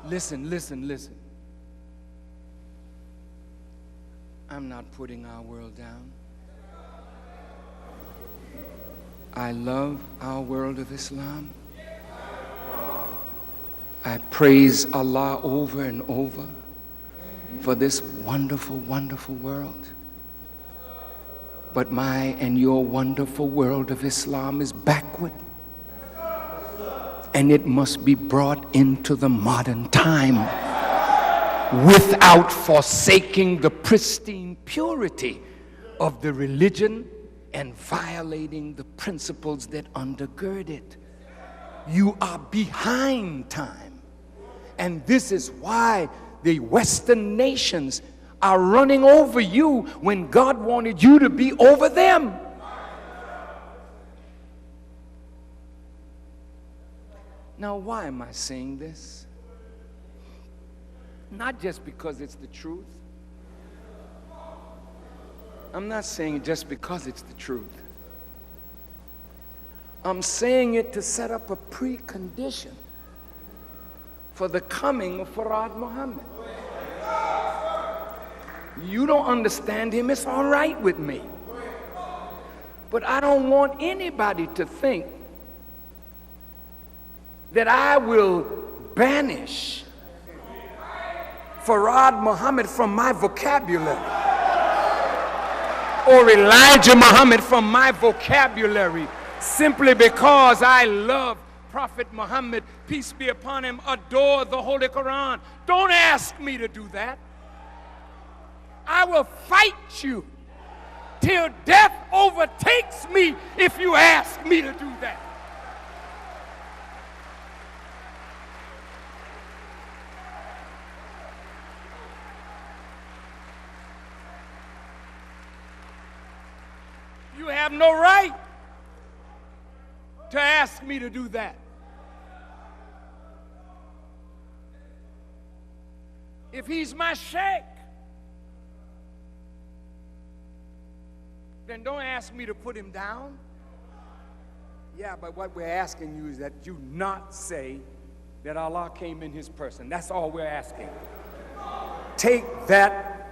Listen, listen, listen. I'm not putting our world down. I love our world of Islam. I praise Allah over and over for this wonderful, wonderful world. But my and your wonderful world of Islam is backward. And it must be brought into the modern time without forsaking the pristine purity of the religion and violating the principles that undergird it. You are behind time. And this is why the Western nations are running over you when God wanted you to be over them. Now, why am I saying this? Not just because it's the truth. I'm not saying it just because it's the truth. I'm saying it to set up a precondition for the coming of Farad Muhammad. You don't understand him, it's all right with me. But I don't want anybody to think that I will banish Farad Muhammad from my vocabulary, or Elijah Muhammad from my vocabulary, simply because I love Prophet Muhammad, peace be upon him, adore the Holy Quran. Don't ask me to do that. I will fight you till death overtakes me if you ask me to do that. You have no right to ask me to do that. If he's my sheikh, then don't ask me to put him down. Yeah, but what we're asking you is that you not say that Allah came in his person. That's all we're asking. Take that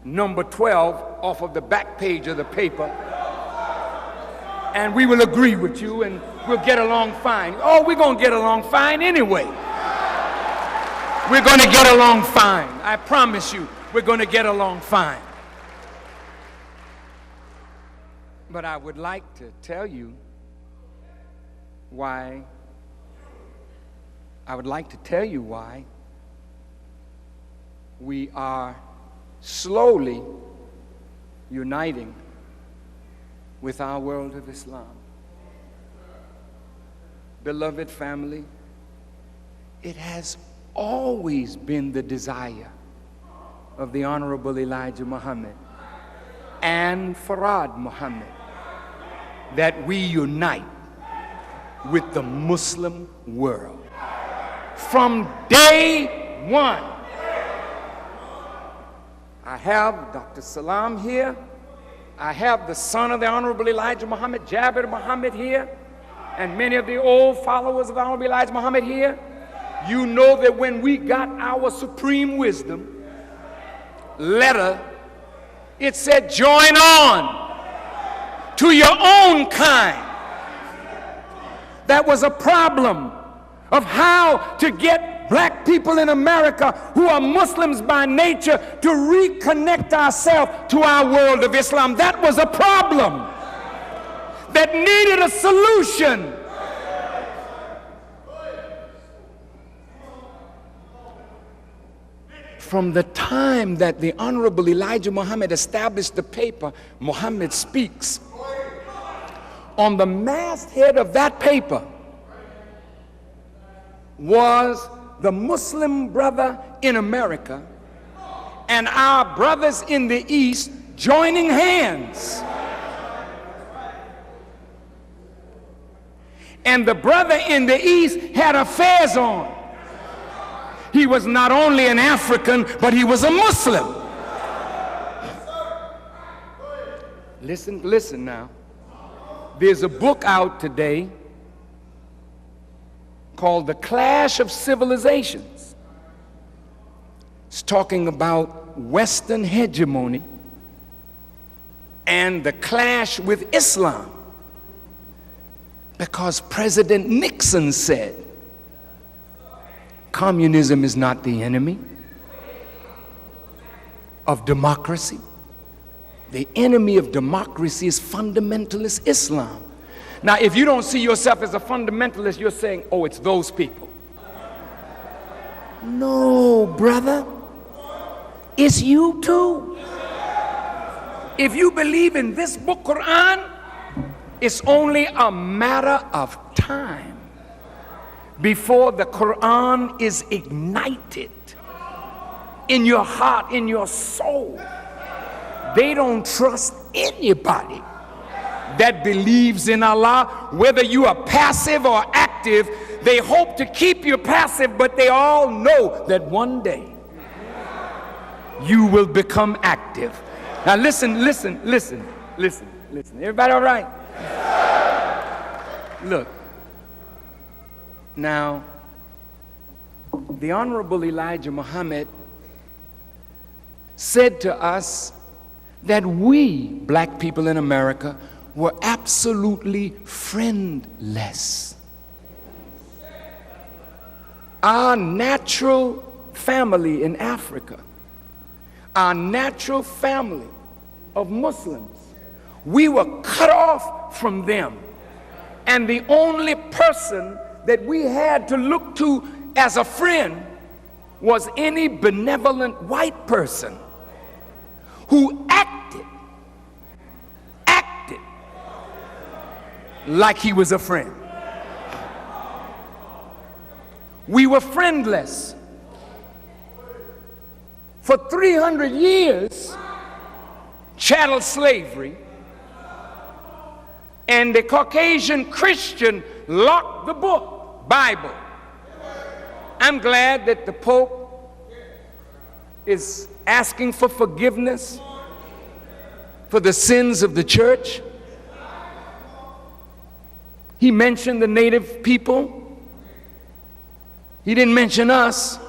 number 12 off of the back page of the paper, and we will agree with you, and we'll get along fine. Oh, we're going to get along fine anyway. We're going to get along fine. I promise you, we're going to get along fine. But I would like to tell you why. I would like to tell you why we are slowly uniting with our world of Islam. Beloved family, it has always been the desire of the Honorable Elijah Muhammad and Farad Muhammad that we unite with the Muslim world. From day one, I have Dr. Salam here. I have the son of the Honorable Elijah Muhammad, Jabir Muhammad, here, and many of the old followers of the Honorable Elijah Muhammad here. You know that when we got our Supreme Wisdom letter, it said, join on to your own kind. That was a problem of how to get black people in America who are Muslims by nature to reconnect ourselves to our world of Islam. That was a problem that needed a solution. From the time that the Honorable Elijah Muhammad established the paper, Muhammad Speaks, on the masthead of that paper was the Muslim brother in America and our brothers in the East joining hands. And the brother in the East had affairs on. He was not only an African, but he was a Muslim. Listen now. There's a book out today called The Clash of Civilizations. It's talking about Western hegemony and the clash with Islam. Because President Nixon said, communism is not the enemy of democracy. The enemy of democracy is fundamentalist Islam. Now, if you don't see yourself as a fundamentalist, you're saying, oh, it's those people. No, brother. It's you too. If you believe in this book, Quran, it's only a matter of time before the Quran is ignited in your heart, in your soul. They don't trust anybody that believes in Allah, whether you are passive or active. They hope to keep you passive, but they all know that one day you will become active. Now listen. Everybody all right? Look. Now, the Honorable Elijah Muhammad said to us that we, black people in America, were absolutely friendless. Our natural family in Africa, our natural family of Muslims, we were cut off from them. And the only person that we had to look to as a friend was any benevolent white person who acted like he was a friend. We were friendless. For 300 years, chattel slavery, and the Caucasian Christian locked the book, Bible. I'm glad that the Pope is asking for forgiveness for the sins of the church. He mentioned the native people. He didn't mention us.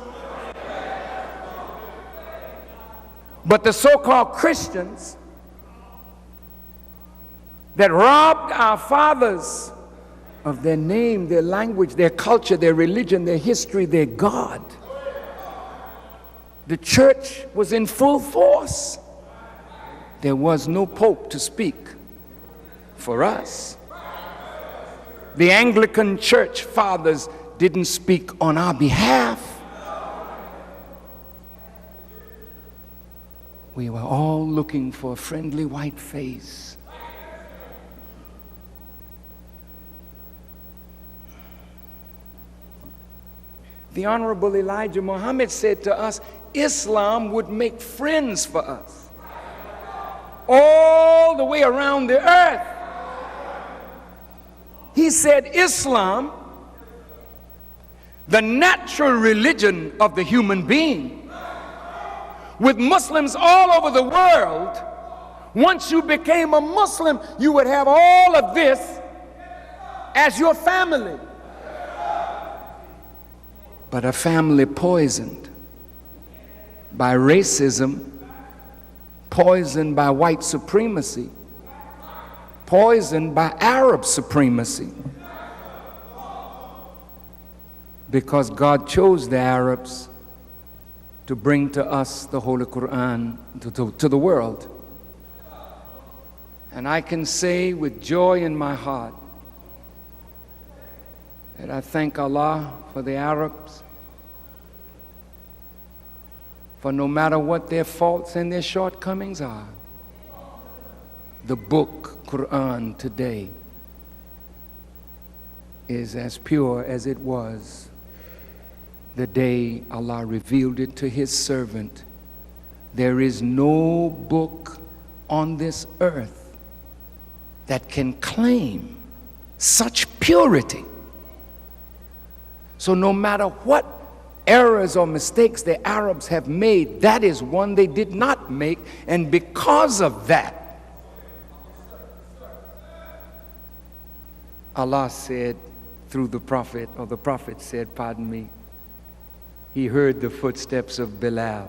But the so-called Christians that robbed our fathers of their name, their language, their culture, their religion, their history, their God. The church was in full force. There was no pope to speak for us. The Anglican church fathers didn't speak on our behalf. We were all looking for a friendly white face. The Honorable Elijah Muhammad said to us, Islam would make friends for us all the way around the earth. He said Islam, the natural religion of the human being, with Muslims all over the world, once you became a Muslim, you would have all of this as your family. But a family poisoned by racism, poisoned by white supremacy, poisoned by Arab supremacy. Because God chose the Arabs to bring to us the Holy Quran, to the world. And I can say with joy in my heart that I thank Allah for the Arabs, for no matter what their faults and their shortcomings are, the book, Quran, today is as pure as it was the day Allah revealed it to His servant. There is no book on this earth that can claim such purity. So no matter what errors or mistakes the Arabs have made, that is one they did not make, and because of that, Allah said through the Prophet, or the Prophet said, pardon me, he heard the footsteps of Bilal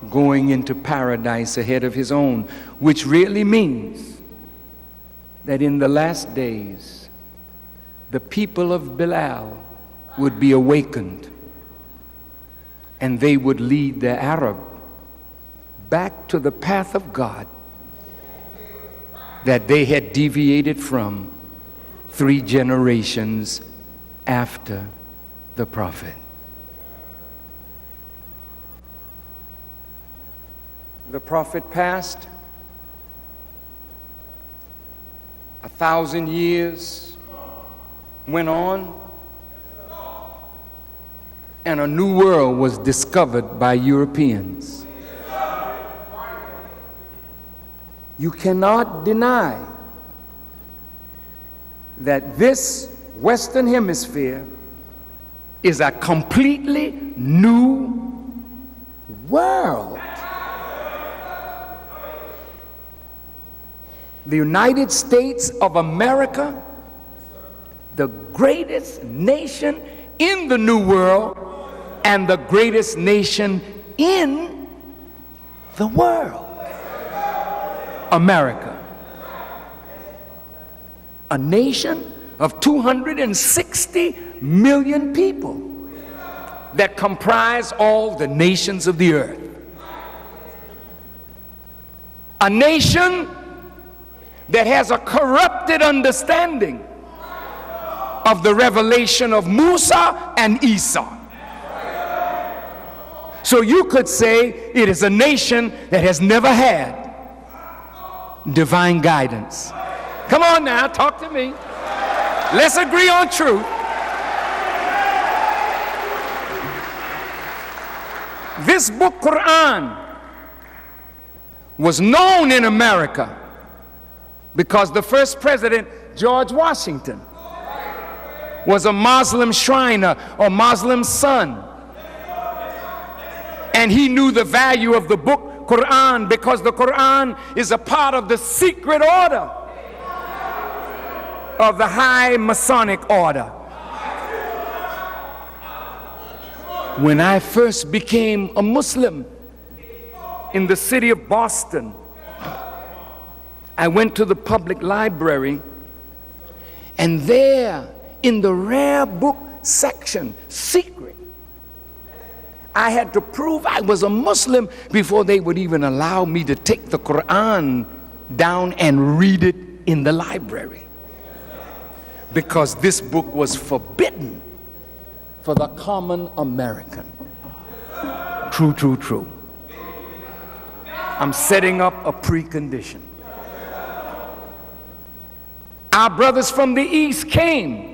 going into paradise ahead of his own, which really means that in the last days, the people of Bilal would be awakened and they would lead the Arab back to the path of God that they had deviated from 3 generations after the prophet. The prophet passed. 1,000 years went on, and a new world was discovered by Europeans. You cannot deny that this Western Hemisphere is a completely new world. The United States of America, the greatest nation in the New World and the greatest nation in the world. America. A nation of 260 million people that comprise all the nations of the earth. A nation that has a corrupted understanding of the revelation of Musa and Isa. So you could say it is a nation that has never had divine guidance. Come on now, talk to me. Let's agree on truth. This book, Quran, was known in America because the first president, George Washington, was a Muslim shriner or Muslim son. And he knew the value of the book Quran because the Quran is a part of the secret order of the high Masonic order. When I first became a Muslim in the city of Boston, I went to the public library, and there in the rare book section, secret, I had to prove I was a Muslim before they would even allow me to take the Quran down and read it in the library, because this book was forbidden for the common American. True, true, true. I'm setting up a precondition. Our brothers from the East came.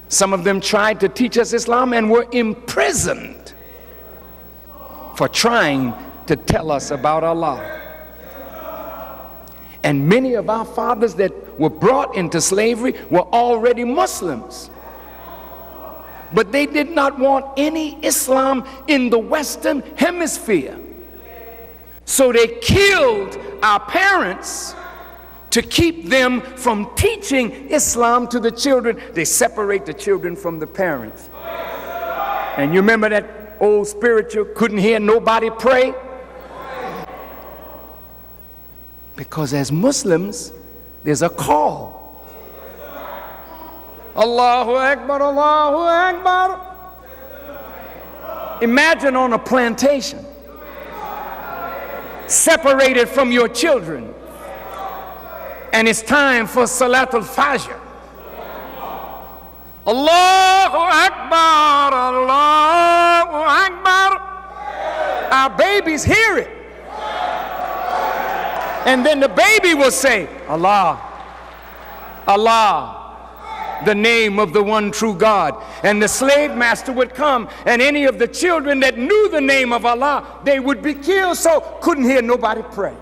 Some of them tried to teach us Islam and were imprisoned for trying to tell us about Allah. And many of our fathers that were brought into slavery were already Muslims. But they did not want any Islam in the Western Hemisphere. So they killed our parents to keep them from teaching Islam to the children. They separate the children from the parents. And you remember that old spiritual, couldn't hear nobody pray? Because as Muslims, there's a call. Allahu Akbar, Allahu Akbar. Imagine on a plantation, separated from your children, and it's time for Salatul Fajr. Allahu Akbar, Allahu Akbar. Our babies hear it. And then the baby will say, Allah, Allah, the name of the one true God. And the slave master would come, and any of the children that knew the name of Allah, they would be killed, so couldn't hear nobody pray.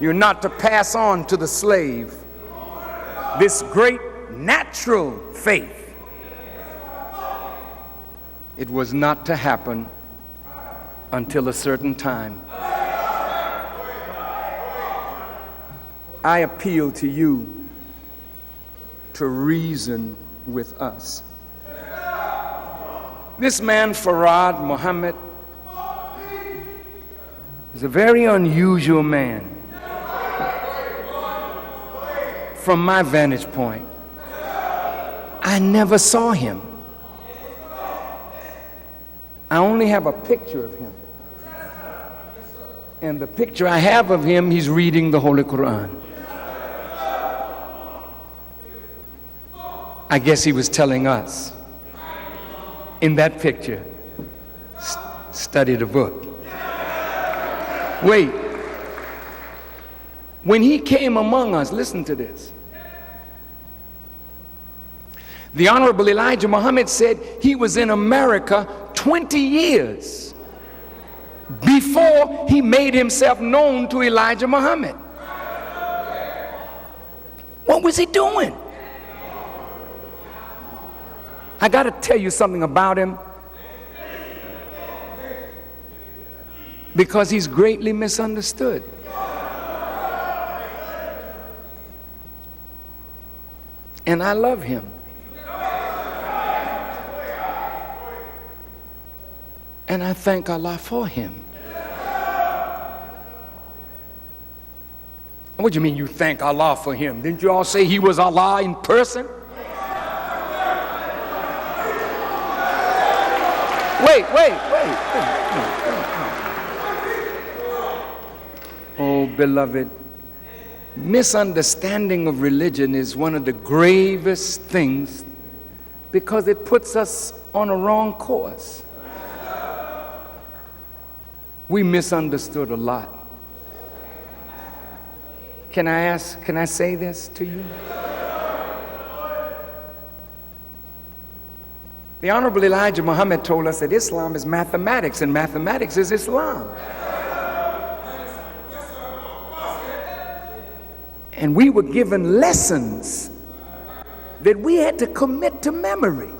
You're not to pass on to the slave this great natural faith. It was not to happen until a certain time. I appeal to you to reason with us. This man, Farad Muhammad, is a very unusual man from my vantage point. I never saw him. I only have a picture of him. And the picture I have of him, he's reading the Holy Quran. I guess he was telling us in that picture, study the book. Wait. When he came among us, listen to this. The Honorable Elijah Muhammad said he was in America 20 years before he made himself known to Elijah Muhammad. What was he doing? I got to tell you something about him, because he's greatly misunderstood. And I love him. And I thank Allah for him. What do you mean you thank Allah for him? Didn't you all say he was Allah in person? Wait. Oh, beloved, misunderstanding of religion is one of the gravest things, because it puts us on a wrong course. We misunderstood a lot. Can I say this to you? The Honorable Elijah Muhammad told us that Islam is mathematics and mathematics is Islam. And we were given lessons that we had to commit to memory.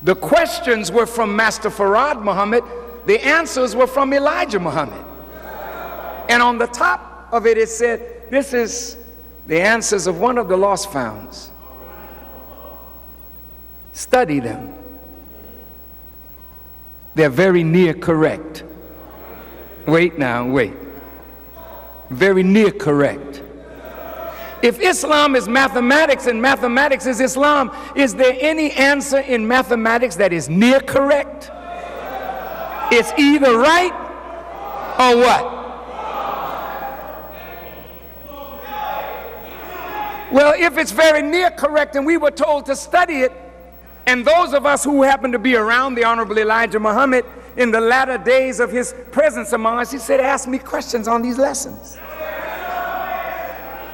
The questions were from Master Farad Muhammad. The answers were from Elijah Muhammad. And on the top of it, it said, this is the answers of one of the lost founds. Study them. They're very near correct. Wait. Very near correct. If Islam is mathematics and mathematics is Islam, is there any answer in mathematics that is near correct? It's either right or what? Well, if it's very near correct and we were told to study it, and those of us who happen to be around the Honorable Elijah Muhammad in the latter days of his presence among us, he said, ask me questions on these lessons.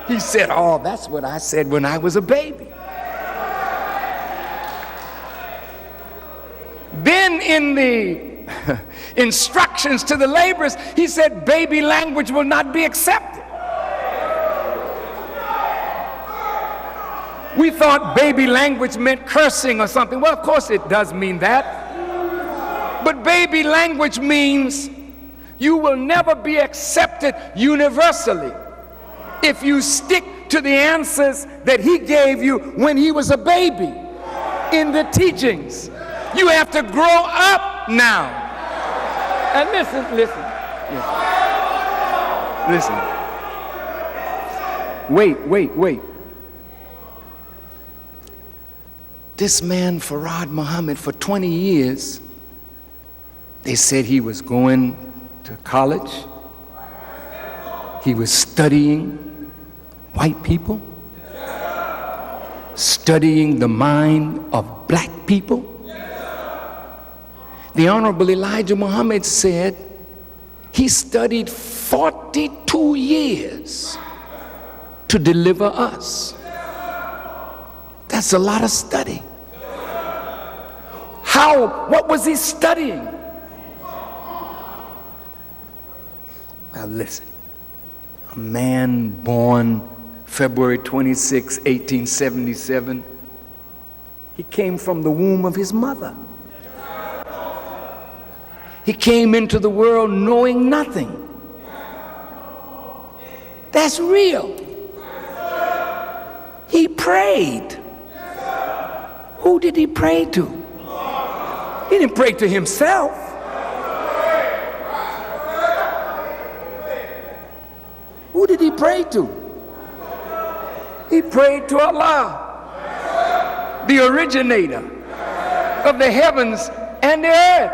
He said, oh, that's what I said when I was a baby. Then in the instructions to the laborers, he said, baby language will not be accepted. We thought baby language meant cursing or something. Well, of course it does mean that. But baby language means you will never be accepted universally if you stick to the answers that he gave you when he was a baby in the teachings. You have to grow up now. And listen. Wait. This man, Farad Muhammad, for 20 years, they said he was going to college. He was studying white people, studying the mind of black people. The Honorable Elijah Muhammad said he studied 42 years to deliver us. That's a lot of study. What was he studying? Well, listen. A man born February 26, 1877, he came from the womb of his mother. He came into the world knowing nothing. That's real. He prayed. Who did he pray to? He didn't pray to himself. Who did he pray to? He prayed to Allah, the originator of the heavens and the earth.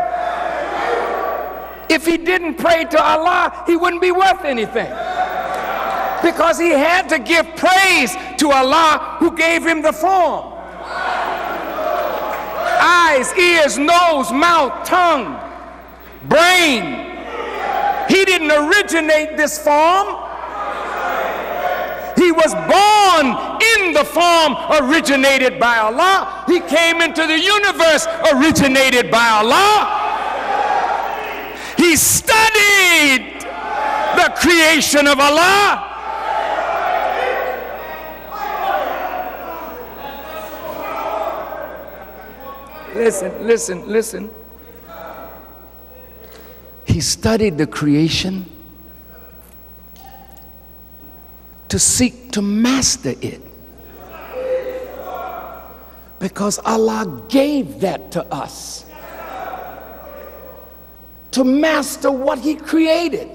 If he didn't pray to Allah, he wouldn't be worth anything, because he had to give praise to Allah who gave him the form. Eyes, ears, nose, mouth, tongue, brain. He didn't originate this form. He was born in the form originated by Allah. He came into the universe originated by Allah. He studied the creation of Allah. Listen. He studied the creation to seek to master it, because Allah gave that to us, to master what he created.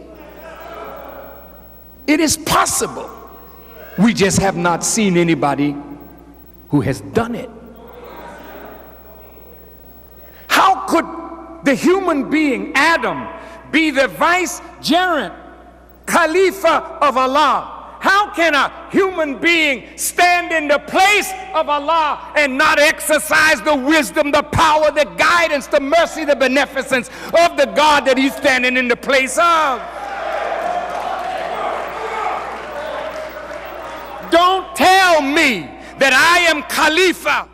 It is possible. We just have not seen anybody who has done it. How could the human being, Adam, be the vicegerent, Khalifa of Allah? How can a human being stand in the place of Allah and not exercise the wisdom, the power, the guidance, the mercy, the beneficence of the God that he's standing in the place of? Don't tell me that I am Khalifa,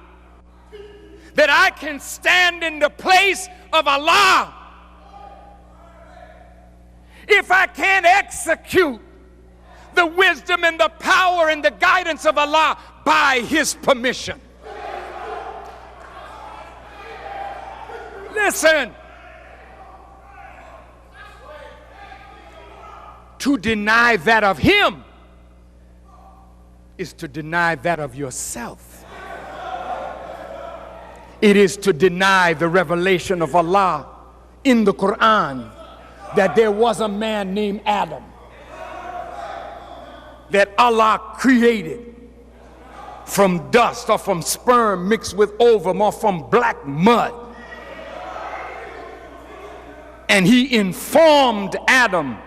that I can stand in the place of Allah if I can't execute the wisdom and the power and the guidance of Allah by his permission. Listen. To deny that of him is to deny that of yourself. It is to deny the revelation of Allah in the Quran, that there was a man named Adam that Allah created from dust or from sperm mixed with ovum or from black mud. And he informed Adam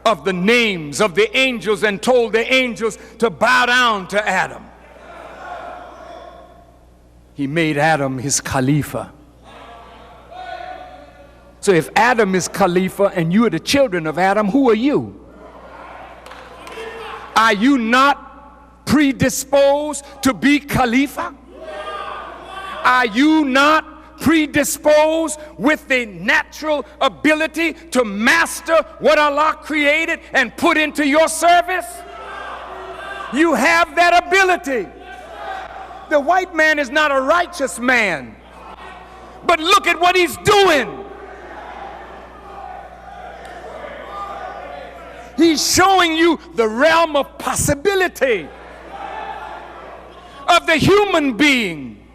of the names of the angels and told the angels to bow down to Adam. He made Adam his Khalifa. So if Adam is Khalifa and you are the children of Adam, who are you? Are you not predisposed to be Khalifa? Are you not predisposed with the natural ability to master what Allah created and put into your service? You have that ability. The white man is not a righteous man, but look at what he's doing. He's showing you the realm of possibility of the human being.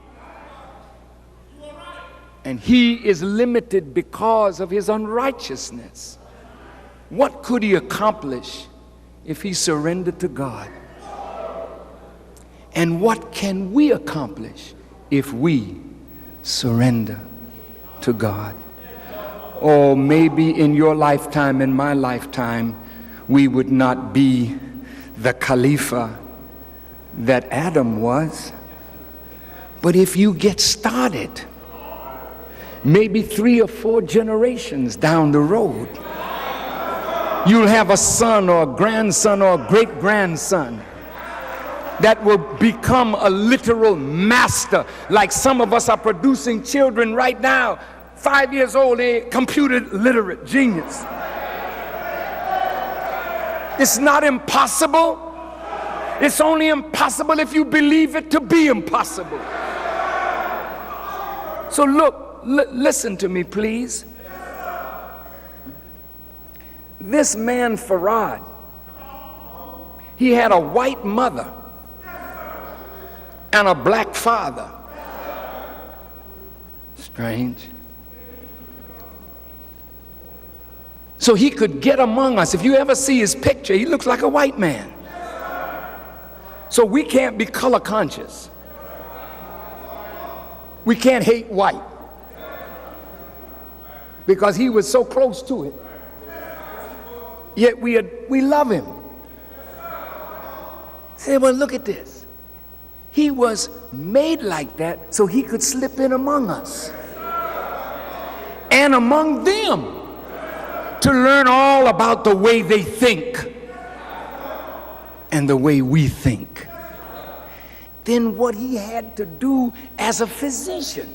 And he is limited because of his unrighteousness. What could he accomplish if he surrendered to God? And what can we accomplish if we surrender to God? Or maybe in your lifetime, in my lifetime, we would not be the Khalifa that Adam was. But if you get started, maybe 3 or 4 generations down the road, you'll have a son or a grandson or a great-grandson that will become a literal master. Like some of us are producing children right now, 5 years old, they're computer literate, genius. It's not impossible. It's only impossible if you believe it to be impossible. So look, listen to me, please. This man Farad, he had a white mother and a black father. Strange. So he could get among us. If you ever see his picture, he looks like a white man. So we can't be color conscious. We can't hate white because he was so close to it. Yet we love him. Say, well, look at this. He was made like that so he could slip in among us and among them to learn all about the way they think and the way we think. Then what he had to do as a physician.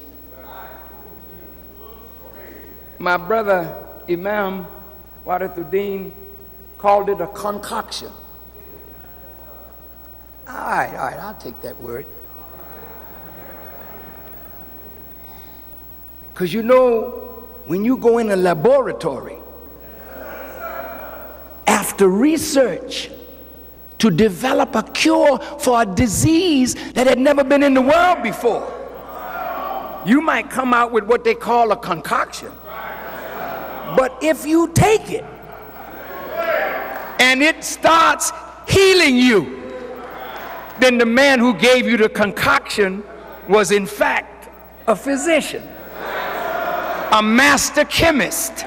My brother Imam Warithuddin called it a concoction. All right, I'll take that word. Because you know, when you go in a laboratory, after research to develop a cure for a disease that had never been in the world before, you might come out with what they call a concoction. But if you take it and it starts healing you, then the man who gave you the concoction was in fact a physician, a master chemist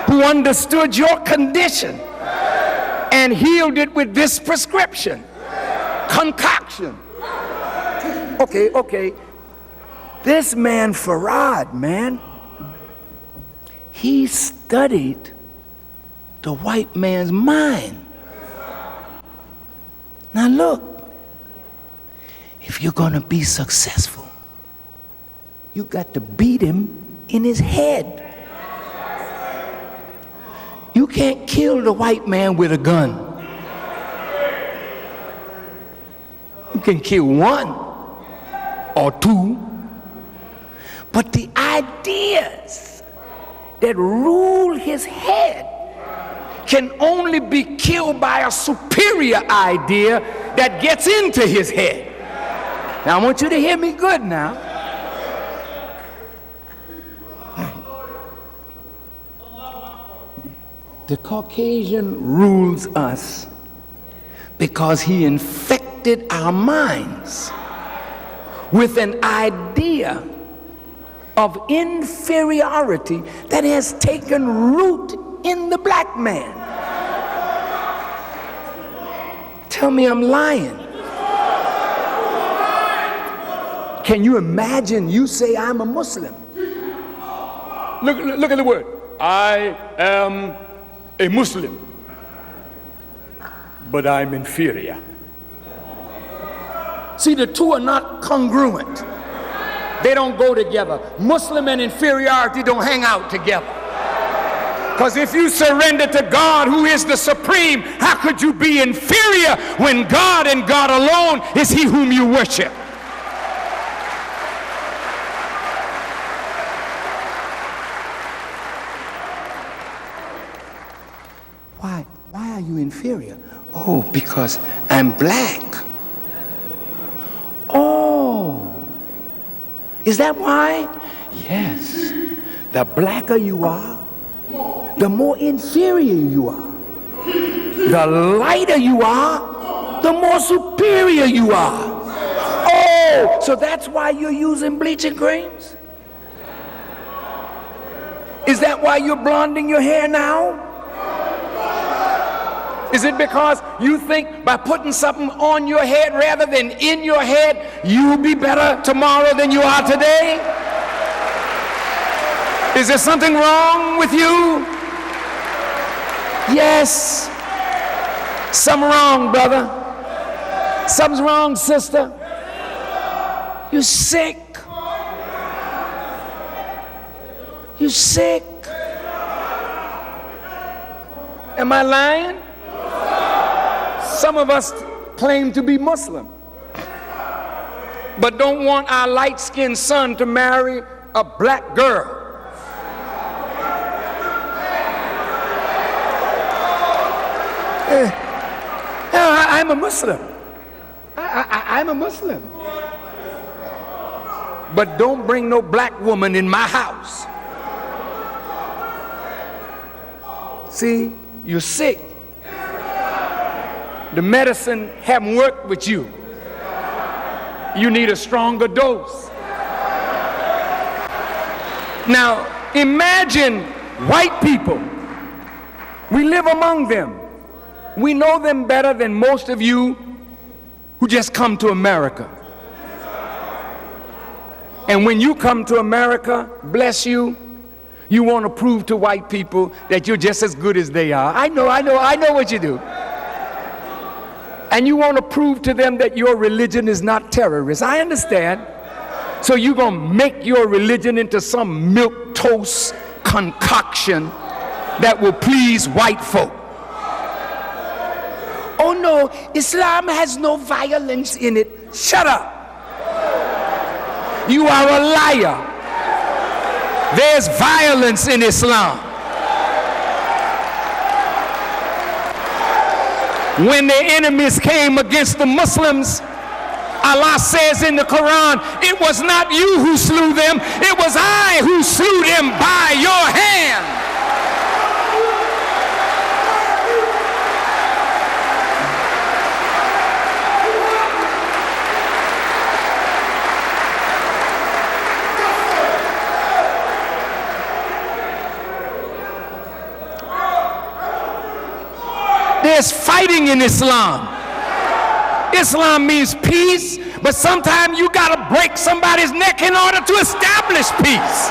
who understood your condition and healed it with this prescription, concoction. Okay. This man Farad, man, he studied the white man's mind. Now look, if you're gonna be successful, you got to beat him in his head. You can't kill the white man with a gun. You can kill one or two, but the ideas that rule his head can only be killed by a superior idea that gets into his head. Now I want you to hear me good now. The Caucasian rules us because he infected our minds with an idea of inferiority that has taken root in the black man. Tell me I'm lying. Can you imagine you say I'm a Muslim? Look at the word. I am a Muslim, but I'm inferior. See, the two are not congruent. They don't go together. Muslim and inferiority don't hang out together. Because if you surrender to God, who is the supreme, how could you be inferior when God and God alone is he whom you worship? Why are you inferior? Oh, because I'm black. Oh, is that why? Yes. The blacker you are, the more inferior you are. The lighter you are, the more superior you are. Oh, so that's why you're using bleaching creams? Is that why you're blonding your hair now? Is it because you think by putting something on your head rather than in your head, you'll be better tomorrow than you are today? Is there something wrong with you? Yes. Something wrong, brother. Something's wrong, sister. You're sick. You're sick. Am I lying? Some of us claim to be Muslim, but don't want our light-skinned son to marry a black girl. I'm a Muslim. I'm a Muslim. but don't bring no black woman in my house. See, you're sick. The medicine haven't worked with you. You need a stronger dose. Now, imagine white people. We live among them. We know them better than most of you who just come to America. And when you come to America, bless you, you want to prove to white people that you're just as good as they are. I know what you do. And you want to prove to them that your religion is not terrorist. I understand. So you're going to make your religion into some milquetoast concoction that will please white folk. Oh no, Islam has no violence in it. Shut up. You are a liar. There's violence in Islam. When the enemies came against the Muslims, Allah says in the Quran, it was not you who slew them, it was I who slew them by your hand. There's fighting in Islam. Islam means peace, but sometimes you got to break somebody's neck in order to establish peace.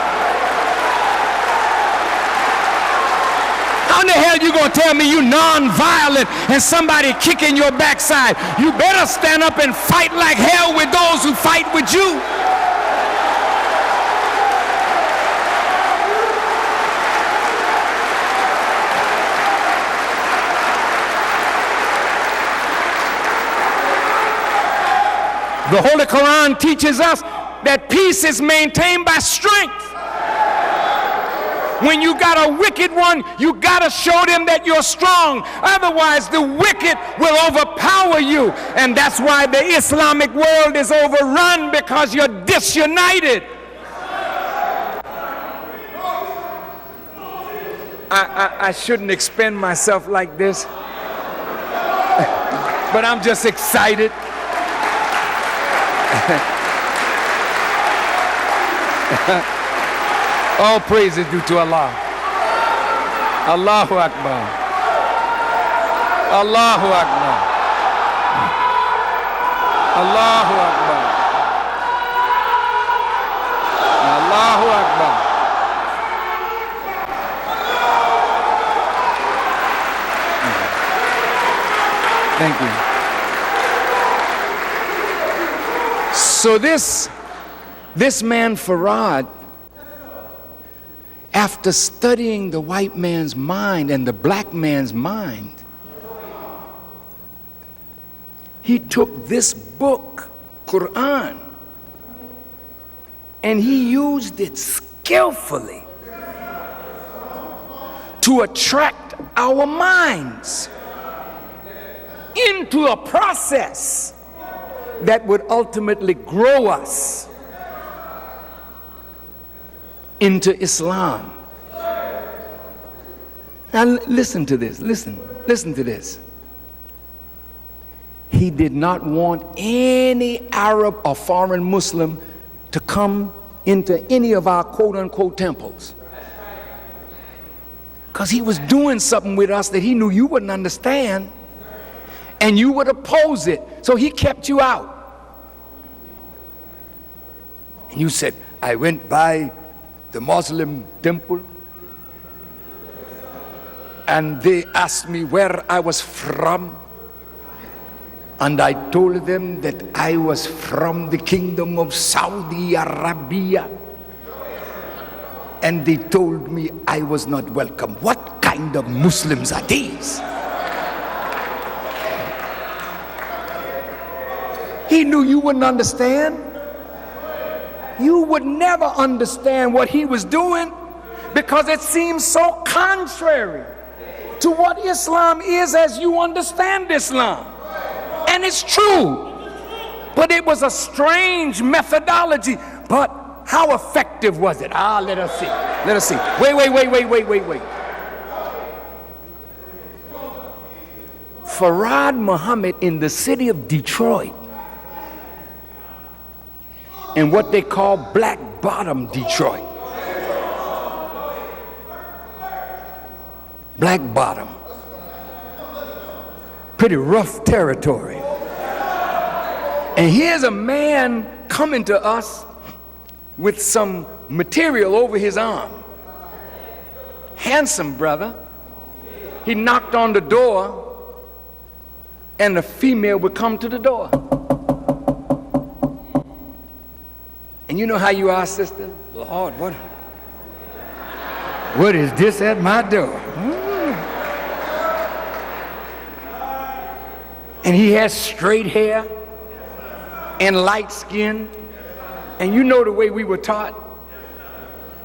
How in the hell you going to tell me you non-violent and somebody kicking your backside? You better stand up and fight like hell with those who fight with you. The Holy Quran teaches us that peace is maintained by strength. When you got a wicked one, you got to show them that you're strong. Otherwise, the wicked will overpower you. And that's why the Islamic world is overrun, because you're disunited. I shouldn't expend myself like this, but I'm just excited. All praise is due to Allah. Allahu Akbar. Allahu Akbar. Allahu Akbar. Allahu Akbar. Thank you. So this man Farad, after studying the white man's mind and the black man's mind, he took this book, Quran, and he used it skillfully to attract our minds into a process that would ultimately grow us into Islam. Now listen to this, listen to this. He did not want any Arab or foreign Muslim to come into any of our quote-unquote temples, because he was doing something with us that he knew you wouldn't understand and you would oppose it. So he kept you out. And you said, I went by the Muslim temple and they asked me where I was from, and I told them that I was from the kingdom of Saudi Arabia, and they told me I was not welcome. What kind of Muslims are these? He knew you wouldn't understand. You would never understand what he was doing, because it seems so contrary to what Islam is as you understand Islam. And it's true, but it was a strange methodology. But how effective was it? Let us see. Let us see. Wait. Farad Muhammad in the city of Detroit, in what they call Black Bottom Detroit. Black Bottom. Pretty rough territory. And here's a man coming to us with some material over his arm. Handsome brother. He knocked on the door, and the female would come to the door. And you know how you are, sister? Lord, what is this at my door? And he has straight hair and light skin. And you know the way we were taught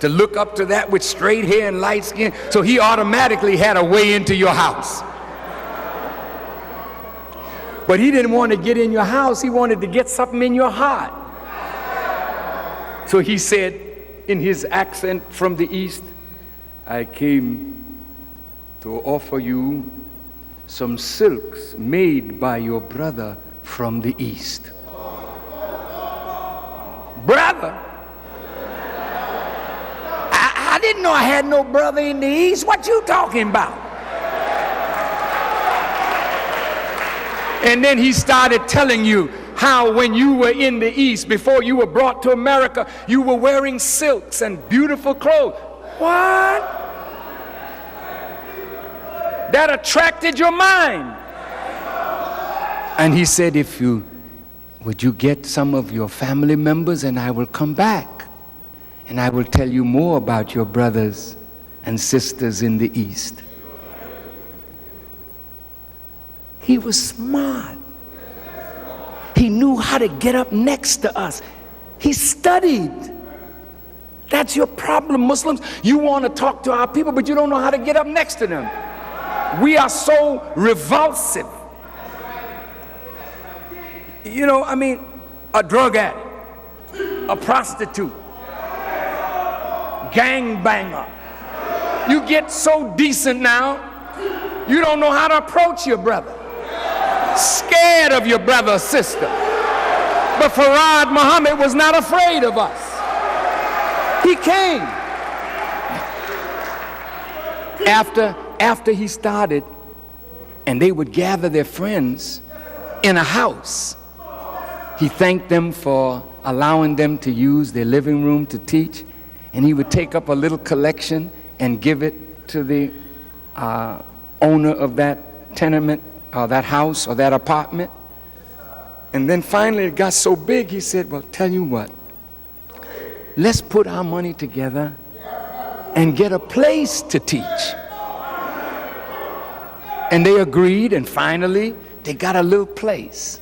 to look up to that with straight hair and light skin. So he automatically had a way into your house. But he didn't want to get in your house. He wanted to get something in your heart. So he said in his accent from the East, I came to offer you some silks made by your brother from the East. Brother? I didn't know I had no brother in the East. What you talking about? And then he started telling you how when you were in the East, before you were brought to America, you were wearing silks and beautiful clothes. What? That attracted your mind. And he said, would you get some of your family members and I will come back and I will tell you more about your brothers and sisters in the East. He was smart. He knew how to get up next to us. He studied. That's your problem, Muslims. You want to talk to our people, but you don't know how to get up next to them. We are so revulsive. You know, I mean, a drug addict, a prostitute, gangbanger. You get so decent now, you don't know how to approach your brother. Scared of your brother or sister. But Farad Muhammad was not afraid of us. He came. After he started, and they would gather their friends in a house, he thanked them for allowing them to use their living room to teach, and he would take up a little collection and give it to the owner of that tenement, or that house, or that apartment. And then finally it got so big, he said, well, tell you what, let's put our money together and get a place to teach. And they agreed, and finally they got a little place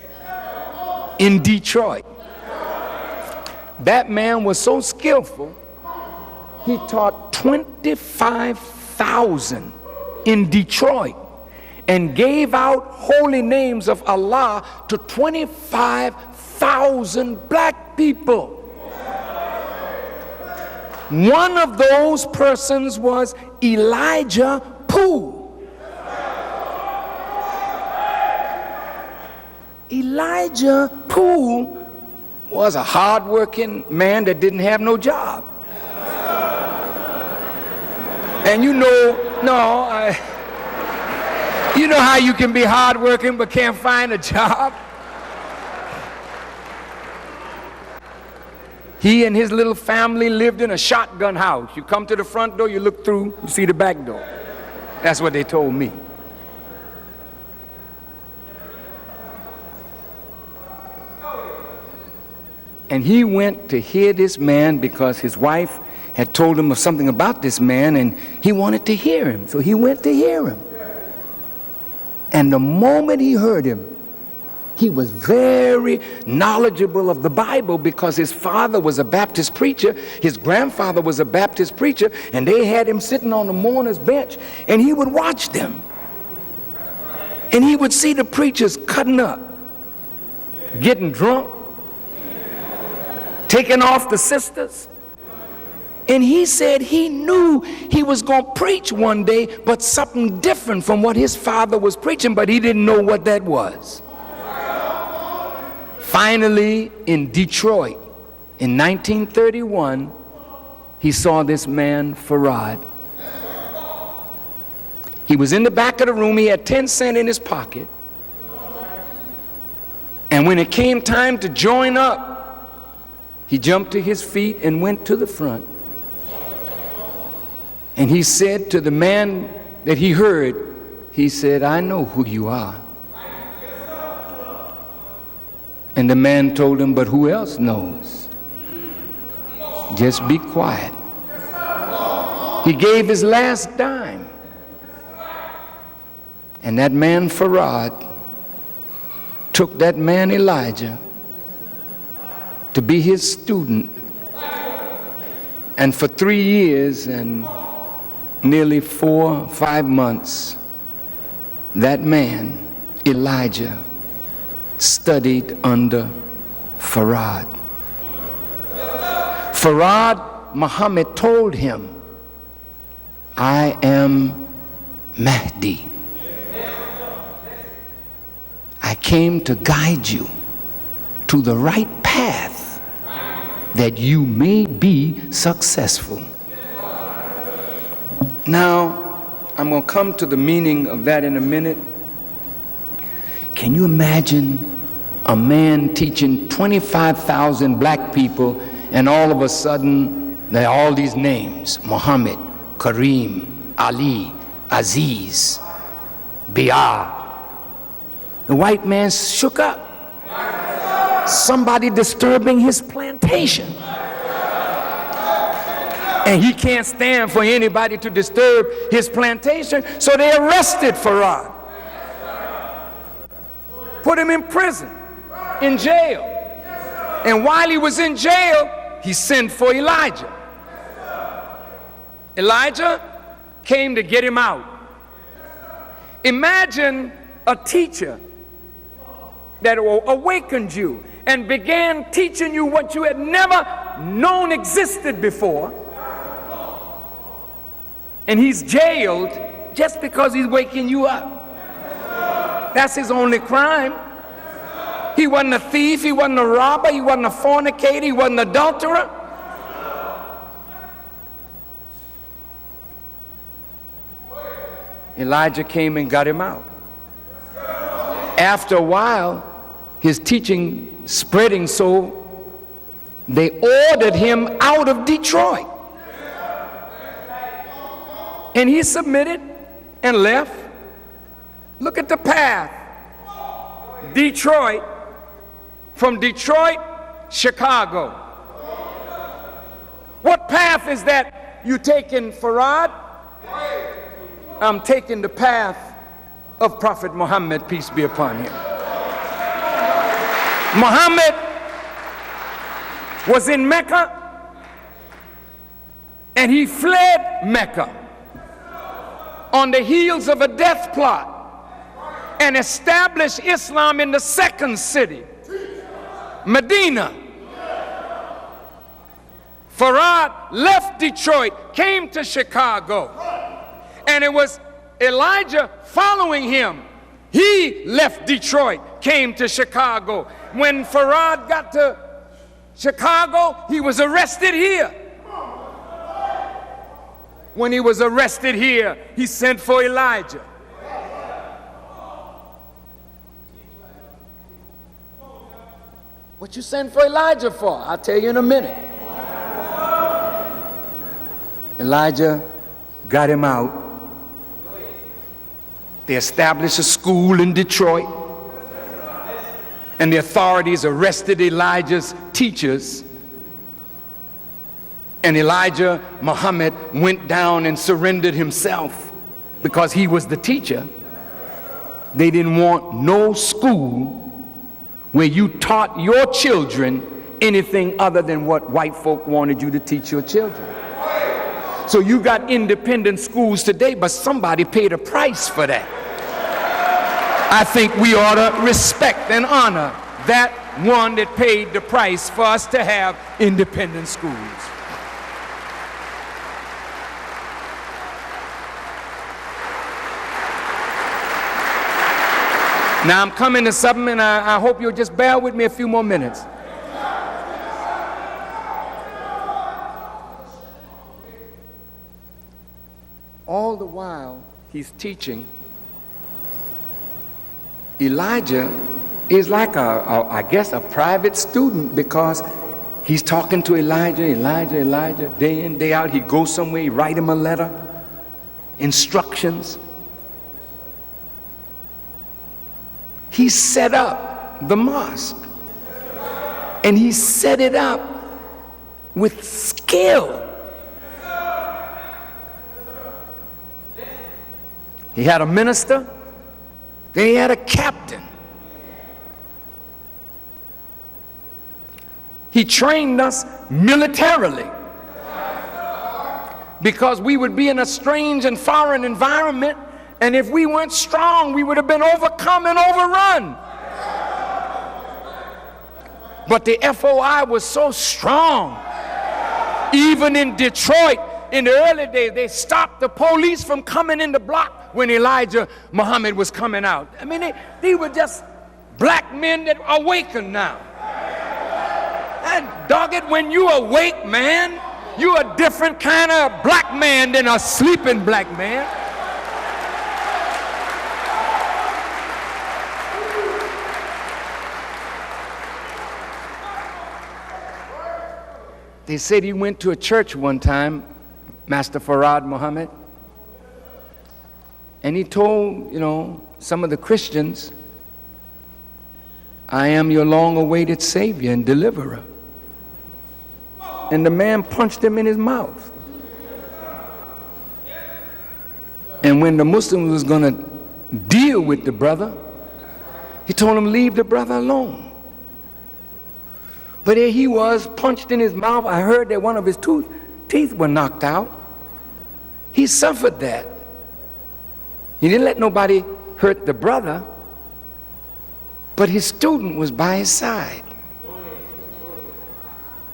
in Detroit. That man was so skillful, he taught 25,000 in Detroit and gave out holy names of Allah to 25,000 black people. One of those persons was Elijah Poole. Elijah Poole was a hard-working man that didn't have no job. And you know how you can be hard-working but can't find a job? He and his little family lived in a shotgun house. You come to the front door, you look through, you see the back door. That's what they told me. And he went to hear this man because his wife had told him of something about this man, and he wanted to hear him. So he went to hear him. And the moment he heard him, he was very knowledgeable of the Bible because his father was a Baptist preacher, his grandfather was a Baptist preacher, and they had him sitting on the mourner's bench, and he would watch them. And he would see the preachers cutting up, getting drunk, taking off the sisters. And he said he knew he was going to preach one day, but something different from what his father was preaching, but he didn't know what that was. Finally, in Detroit, in 1931, he saw this man, Farrakhan. He was in the back of the room. He had 10 cents in his pocket. And when it came time to join up, he jumped to his feet and went to the front. And he said to the man that he heard, he said, "I know who you are." And the man told him, "But who else knows? Just be quiet." He gave his last dime. And that man, Farrakhan, took that man, Elijah, to be his student. And for 3 years and nearly 4 or 5 months, that man, Elijah, studied under Farrakhan. Farrakhan, Muhammad told him, "I am Mahdi. I came to guide you to the right path that you may be successful." Now, I'm going to come to the meaning of that in a minute. Can you imagine a man teaching 25,000 black people, and all of a sudden there are all these names: Muhammad, Kareem, Ali, Aziz, Biar. The white man shook up. Somebody disturbing his plantation. And he can't stand for anybody to disturb his plantation, so they arrested Farrakhan. Put him in prison, in jail. And while he was in jail, he sent for Elijah. Elijah came to get him out. Imagine a teacher that awakened you and began teaching you what you had never known existed before. And he's jailed just because he's waking you up. That's his only crime. He wasn't a thief, he wasn't a robber, he wasn't a fornicator, he wasn't an adulterer. Elijah came and got him out. After a while, his teaching spreading so, they ordered him out of Detroit. And he submitted and left. Look at the path. Detroit, from Detroit, Chicago. What path is that you taking, Farrakhan? I'm taking the path of Prophet Muhammad, peace be upon him. Muhammad was in Mecca, and he fled Mecca on the heels of a death plot and established Islam in the second city, Medina. Farrakhan left Detroit, came to Chicago, and it was Elijah following him. He left Detroit, came to Chicago. When Farrakhan got to Chicago, he was arrested here. When he was arrested here, he sent for Elijah. What you sent for Elijah for? I'll tell you in a minute. Elijah got him out. They established a school in Detroit, and the authorities arrested Elijah's teachers. And Elijah, Muhammad, went down and surrendered himself because he was the teacher. They didn't want no school where you taught your children anything other than what white folk wanted you to teach your children. So you got independent schools today, but somebody paid a price for that. I think we ought to respect and honor that one that paid the price for us to have independent schools. Now I'm coming to something, and I hope you'll just bear with me a few more minutes. All the while he's teaching, Elijah is like I guess a private student, because he's talking to Elijah, day in, day out. He goes somewhere, he write him a letter, instructions. He set up the mosque, and he set it up with skill. He had a minister, then he had a captain. He trained us militarily, because we would be in a strange and foreign environment, and if we weren't strong, we would have been overcome and overrun. But the FOI was so strong. Even in Detroit, in the early days, they stopped the police from coming in the block when Elijah Muhammad was coming out. I mean, they were just black men that awakened now. And dog it, when you awake, man, you're a different kind of black man than a sleeping black man. They said he went to a church one time, Master Farad Muhammad, and he told, some of the Christians, I am your long-awaited Savior and deliverer. And the man punched him in his mouth. And when the Muslim was going to deal with the brother, he told him, leave the brother alone. But here he was, punched in his mouth. I heard that one of his teeth were knocked out. He suffered that. He didn't let nobody hurt the brother, but his student was by his side.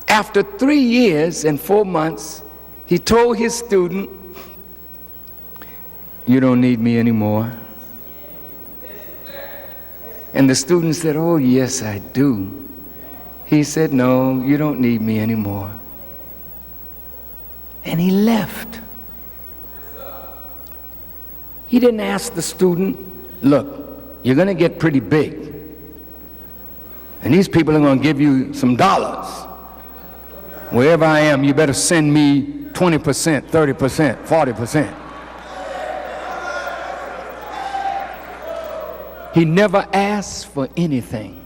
After 3 years and 4 months, he told his student, you don't need me anymore. And the student said, oh, yes, I do. He said, no, you don't need me anymore. And he left. He didn't ask the student, look, you're going to get pretty big. And these people are going to give you some dollars. Wherever I am, you better send me 20%, 30%, 40%. He never asked for anything.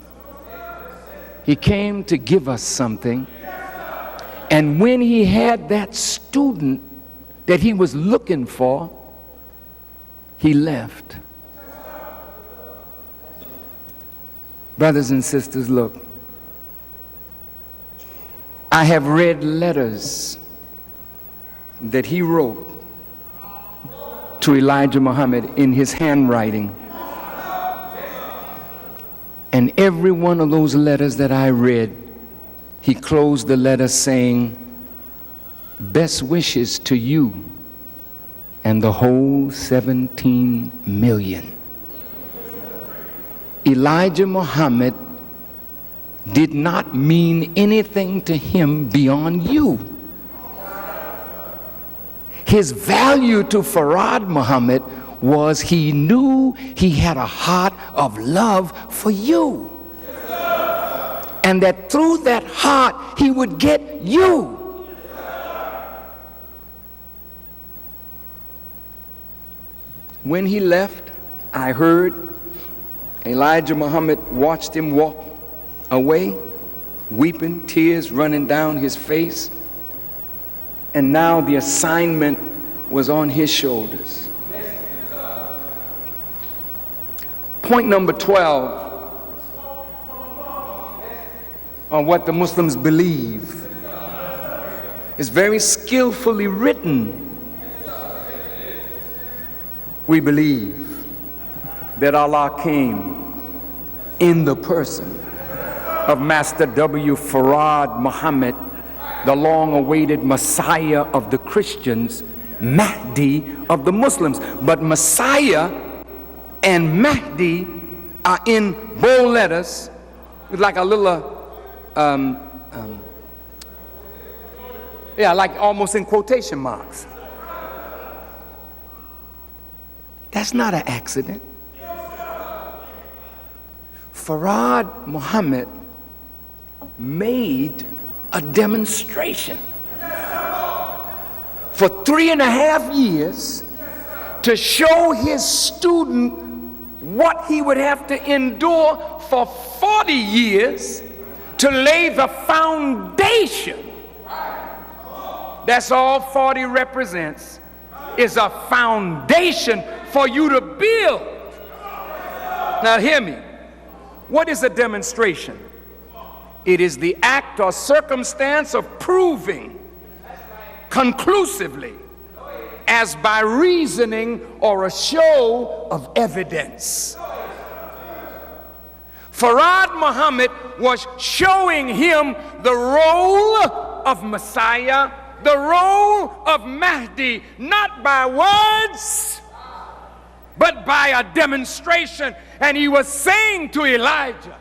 He came to give us something. And when he had that student that he was looking for, he left. Brothers and sisters, look. I have read letters that he wrote to Elijah Muhammad in his handwriting. And every one of those letters that I read, he closed the letter saying, best wishes to you and the whole 17 million. Elijah Muhammad did not mean anything to him beyond you. His value to Farad Muhammad was he knew he had a heart of love for you. And that through that heart, he would get you. When he left, I heard Elijah Muhammad watched him walk away, weeping, tears running down his face. And now the assignment was on his shoulders. Point number 12 on what the Muslims believe is very skillfully written. We believe that Allah came in the person of Master W. Farad Muhammad, the long-awaited Messiah of the Christians, Mahdi of the Muslims. But Messiah and Mahdi are in bold letters with like a little, like almost in quotation marks. That's not an accident. Farad Muhammad made a demonstration for 3.5 years to show his student what he would have to endure for 40 years to lay the foundation. That's all 40 represents, is a foundation for you to build. Now hear me. What is a demonstration? It is the act or circumstance of proving conclusively, as by reasoning or a show of evidence. Farad Muhammad was showing him the role of Messiah, the role of Mahdi, not by words, but by a demonstration. And he was saying to Elijah,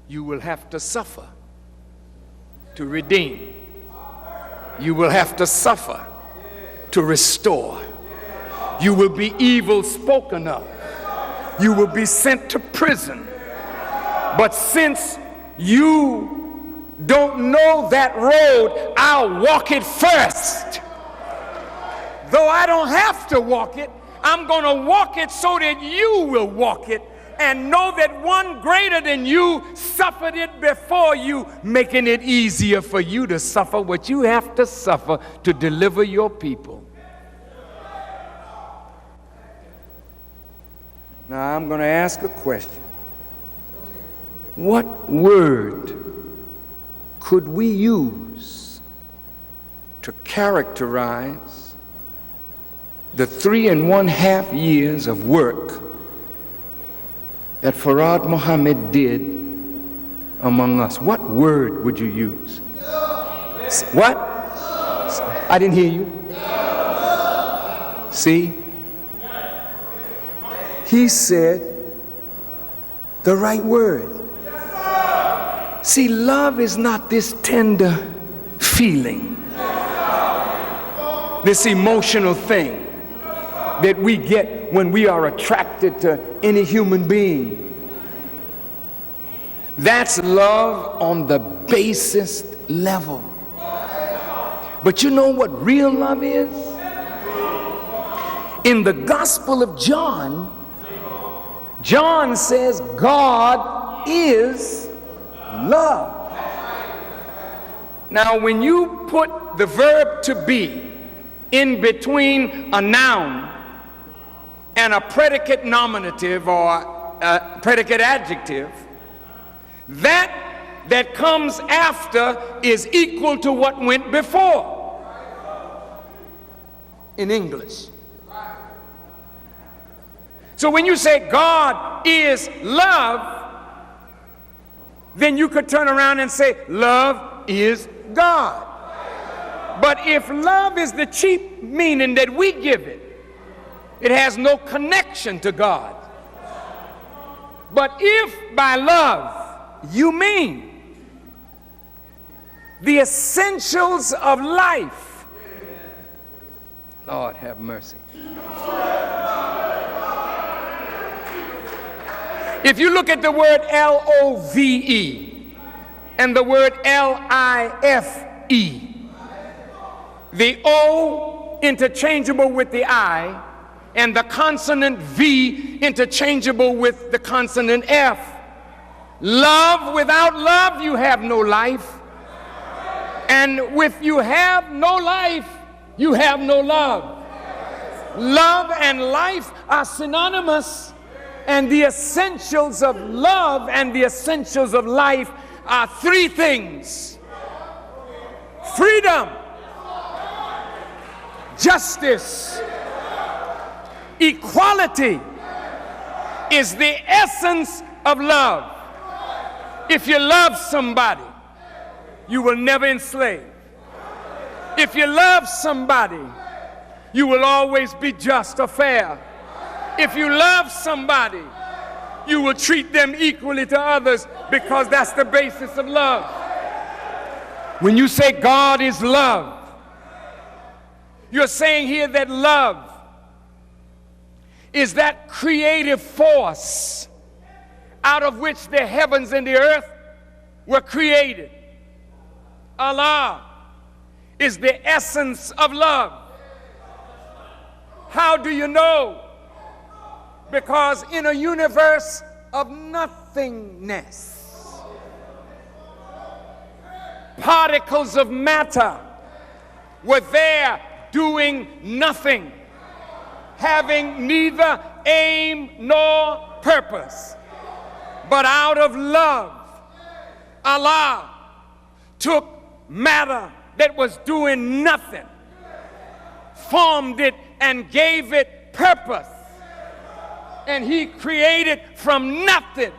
you will have to suffer to redeem. You will have to suffer to restore. You will be evil spoken of. You will be sent to prison. But since you don't know that road, I'll walk it first. Though I don't have to walk it, I'm going to walk it so that you will walk it and know that one greater than you suffered it before you, making it easier for you to suffer what you have to suffer to deliver your people. Now I'm going to ask a question. What word could we use to characterize the 3.5 years of work that Farad Muhammad did among us? What word would you use? What? I didn't hear you. See? He said the right word. See, love is not this tender feeling, this emotional thing that we get when we are attracted to any human being. That's love on the basest level. But you know what real love is? In the Gospel of John, John says God is love. Now when you put the verb to be in between a noun and a predicate nominative or a predicate adjective, that comes after is equal to what went before in English. So when you say God is love, then you could turn around and say love is God. But if love is the cheap meaning that we give it, it has no connection to God. But if by love you mean the essentials of life, Lord have mercy. If you look at the word L-O-V-E and the word L-I-F-E, the O interchangeable with the I, and the consonant V interchangeable with the consonant F. Love, without love you have no life. And if you have no life, you have no love. Love and life are synonymous, and the essentials of love and the essentials of life are three things: freedom, justice, equality is the essence of love. If you love somebody, you will never enslave. If you love somebody, you will always be just or fair. If you love somebody, you will treat them equally to others, because that's the basis of love. When you say God is love, you're saying here that love is that creative force out of which the heavens and the earth were created. Allah is the essence of love. How do you know? Because in a universe of nothingness, particles of matter were there doing nothing, having neither aim nor purpose. But out of love, Allah took matter that was doing nothing, formed it and gave it purpose. And he created from nothing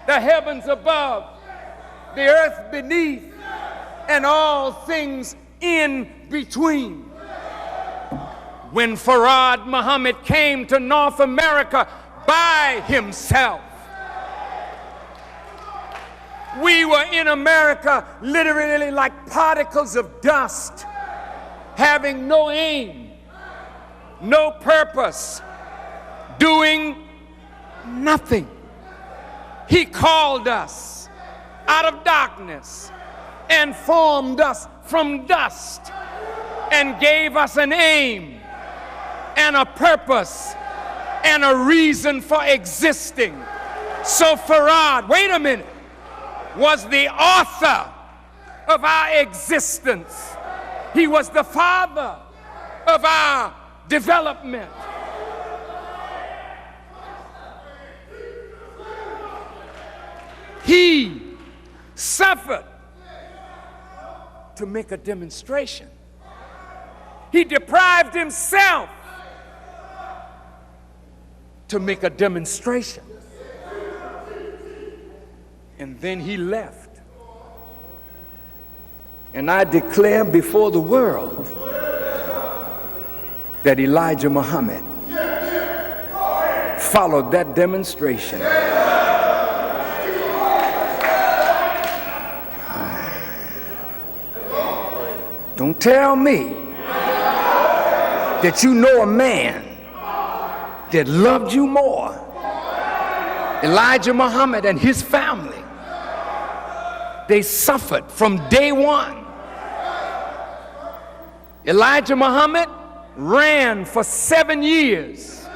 the heavens above, the earth beneath, and all things in between. When Farad Muhammad came to North America by himself, we were in America literally like particles of dust, having no aim, no purpose, doing nothing. He called us out of darkness and formed us from dust and gave us an aim and a purpose and a reason for existing. So Farad, wait a minute, was the author of our existence. He was the father of our development. He suffered to make a demonstration. He deprived himself to make a demonstration. And then he left. And I declare before the world that Elijah Muhammad followed that demonstration. Don't tell me that you know a man that loved you more. Elijah Muhammad and his family, they suffered from day one. Elijah Muhammad ran for 7 years